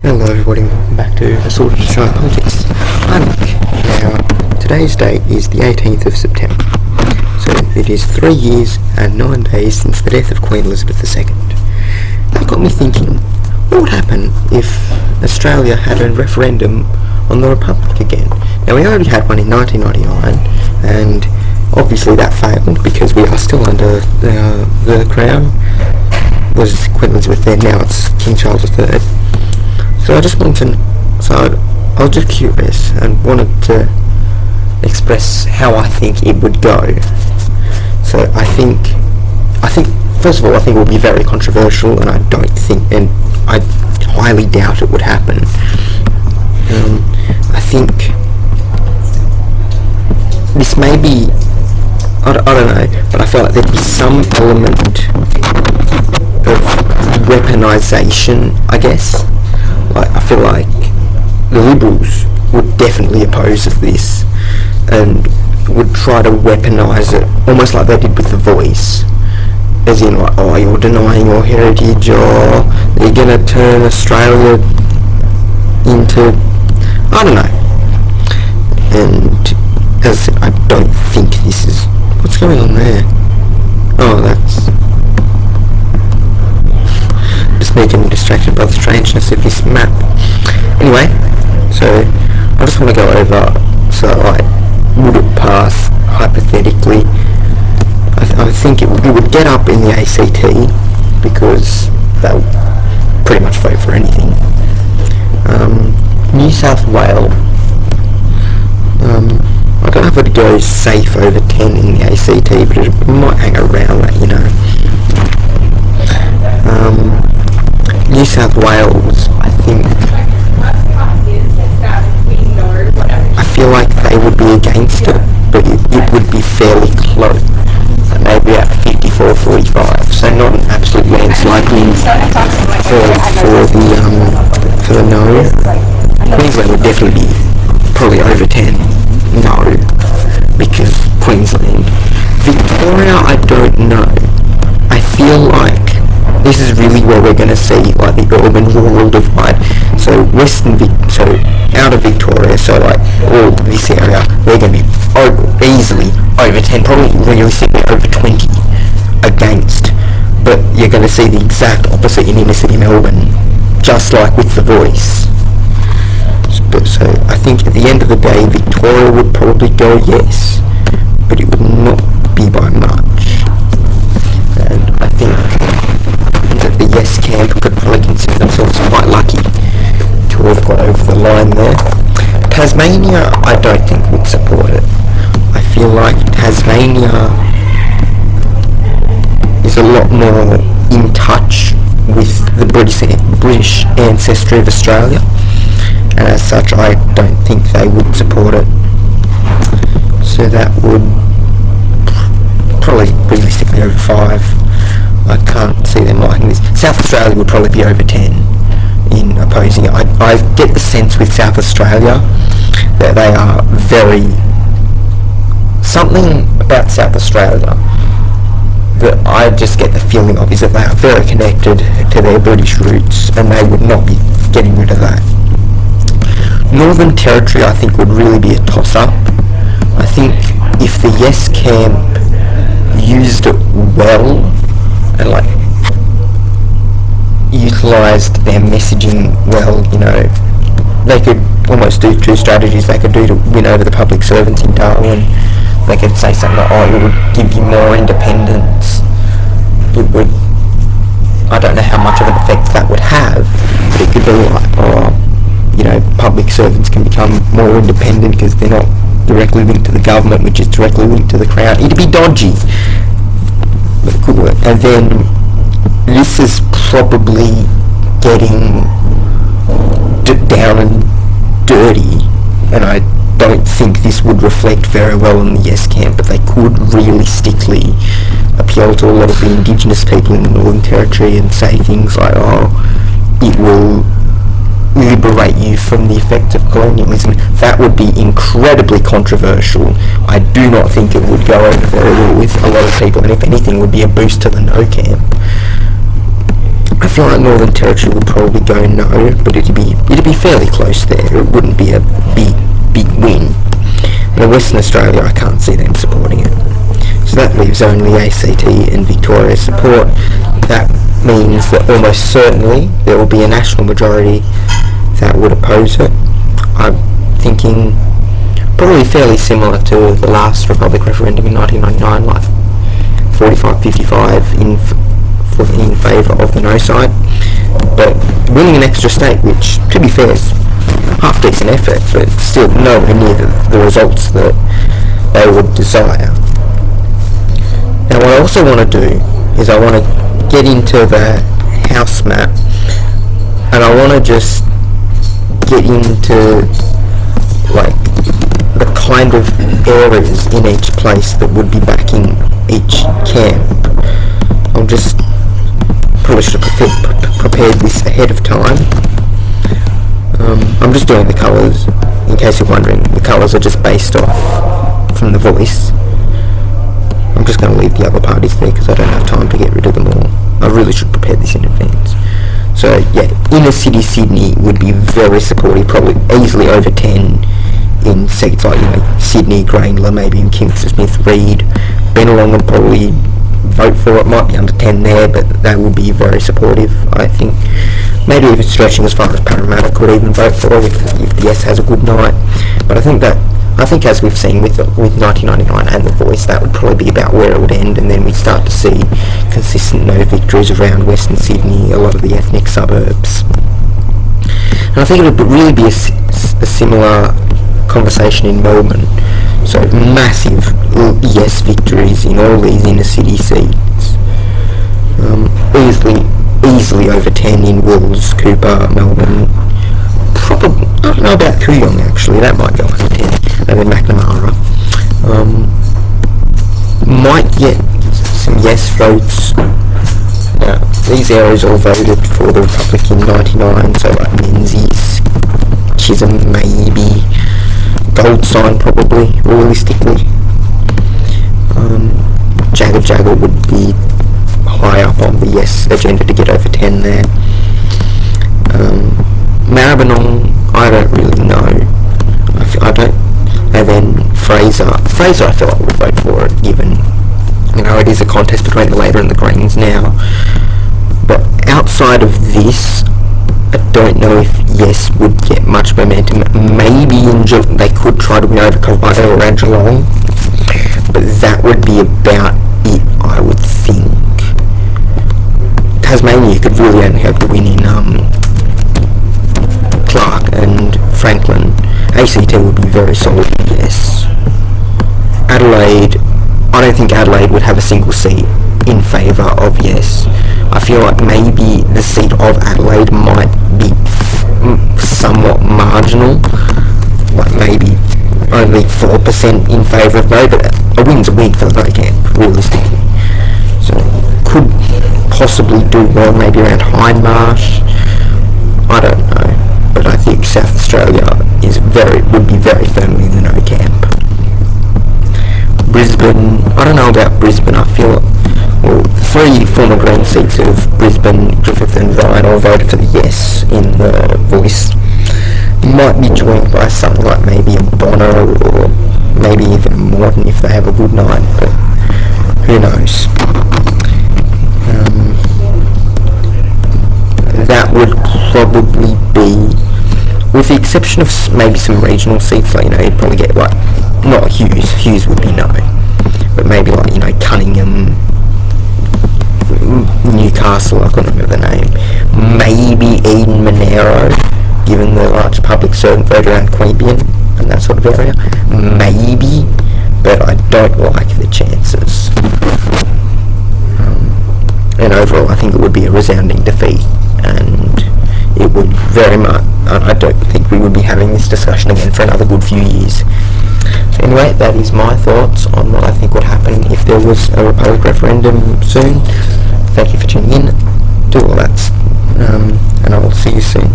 Hello everybody, welcome back to Assorted Australian Politics. I'm Nick. Now, today's date is the 18th of September. So it is 3 years and 9 days since the death of Queen Elizabeth II. That got me thinking, what would happen if Australia had a referendum on the Republic again? Now, we already had one in 1999, and obviously that failed because we are still under the Crown. Was Queen Elizabeth then, now it's King Charles III. So I just wanted to, I was just curious and wanted to express how I think it would go. So I think first of all, I think it will be very controversial, and I highly doubt it would happen. I think this may be, I don't know, but I feel like there'd be some element of weaponisation, I guess. I feel like the Liberals would definitely oppose this and would try to weaponise it, almost like they did with The Voice, as in like, oh, you're denying your heritage, or you're going to turn Australia into, I don't know. And as I said, I don't think this is, what's going on there? Oh, that's just me getting distracted by the strangeness of this map. Anyway, so I just want to go over, so like, would it pass hypothetically? I think it would get up in the ACT because they'll pretty much vote for anything. New South Wales, I don't know if it goes safe over 10 in the ACT, but it might hang around that, you know. New South Wales, I feel like they would be against it, but it would be fairly close. Maybe at 54-45, so not an absolute landslide win for the no. Queensland would definitely be probably over 10 no, because Queensland. Victoria, I don't know. I feel like this is really where we're going to see like the urban-rural divide. So so out of Victoria, so like all this area, they're going to be easily over 10, probably realistically over 20 against. But you're going to see the exact opposite in inner city Melbourne, just like with The Voice. So I think at the end of the day, Victoria would probably go yes, but it would not be by much. And I think that the yes camp could probably consider themselves quite lucky to have got over the line there. Tasmania, I don't think would support it. I feel like Tasmania is a lot more in touch with the British ancestry of Australia, and as such I don't think they would support it. So that would probably realistically over 5. I can't see them liking this. South Australia would probably be over 10 in opposing it. I get the sense with South Australia that they are something about South Australia that I just get the feeling of is that they are very connected to their British roots, and they would not be getting rid of that. Northern Territory, I think, would really be a toss-up. I think if the yes camp used it well and like utilised their messaging well, you know, they could almost do two strategies. They could do to win over the public servants in Darwin. They could say something like, oh, it would give you more independence. It would, I don't know how much of an effect that would have, but it could be like, oh, you know, public servants can become more independent because they're not directly linked to the government, which is directly linked to the Crown. It'd be dodgy, but it could work. And then this is probably getting down and dirty, and I don't think this would reflect very well in the yes camp, but they could realistically appeal to a lot of the Indigenous people in the Northern Territory and say things like, oh, it will liberate you from the effects of colonialism. That would be incredibly controversial. I do not think it would go over very well with a lot of people, and if anything would be a boost to the no camp. I feel like Northern Territory would probably go no, but it'd be be fairly close there. It wouldn't be a big win. In Western Australia, I can't see them supporting it. So that leaves only ACT and Victoria support. That means that almost certainly there will be a national majority that would oppose it. I'm thinking probably fairly similar to the last Republic referendum in 1999, like 45-55 in favour of the no side. But winning an extra state, which, to be fair, is half decent effort, but still nowhere near the results that they would desire. Now, what I also want to do is I want to get into the house map, and I want to just get into like the kind of areas in each place that would be backing each camp. I'll just probably should have prepared this ahead of time. I'm just doing the colours, in case you're wondering. The colours are just based off from the voice. I'm just going to leave the other parties there because I don't have time to get rid of them all. I really should prepare this in advance. So yeah, inner city Sydney would be very supportive, probably easily over 10 in seats like, Sydney, Grainler, maybe in Kingston Smith, Reid. Bennelong would probably vote for it, might be under 10 there, but they will be very supportive, I think. Maybe even stretching as far as Parramatta could even vote for it if the Yes has a good night. But I think as we've seen with 1999 and the Voice, that would probably be about where it would end, and then we'd start to see consistent no victories around Western Sydney, a lot of the ethnic suburbs. And I think it would really be a similar conversation in Melbourne. So massive Yes victories in all these inner city seats. Easily over 10 in Wills, Cooper, Melbourne. Probably, I don't know about Kooyong actually, that might go over 10. And then McNamara. Might get some Yes votes. Now, these areas all voted for the Republic in 99, so like Menzies, Chisholm maybe, Gold Sign probably, realistically. Jagger would be high up on the Yes agenda to get over 10 there. Maribyrnong, I don't really know. I don't. And then Fraser I feel like would vote for it, given it is a contest between the Labor and the Greens now. But outside of this, I don't know if Yes would get much momentum. Maybe they could try to win over Colorado around Geelong, but that would be about it, I would think. Tasmania, you could really only hope to win in Clark and Franklin. ACT would be very solid, Yes. Adelaide, I don't think Adelaide would have a single seat in favour of Yes. I feel like maybe the seat of Adelaide might be somewhat marginal, like maybe only 4% in favour of no, but a win's a win for the no camp, realistically. So could possibly do well maybe around Hindmarsh. I don't know, but I think South Australia would be very firmly in the no camp. Brisbane, I don't know about Brisbane. I feel three former Green seats of Brisbane, Griffith and Ryan all voted for the Yes in the Voice. Might be joined by something like maybe a Bono or maybe even a Morton if they have a good night, but who knows. That would probably be, with the exception of maybe some regional seats, like, you'd probably get like, not Hughes would be no, but maybe like, Cunningham, Newcastle, I couldn't remember the name, maybe Eden Monero, given the large public servant vote around Queanbeyan and that sort of area, maybe, but I don't like the chances. And overall, I think it would be a resounding defeat, and it would very much, I don't think we would be having this discussion again for another good few years. So anyway, that is my thoughts on what I think would happen if there was a Republic referendum soon. Thank you for tuning in, do all that, and I will see you soon.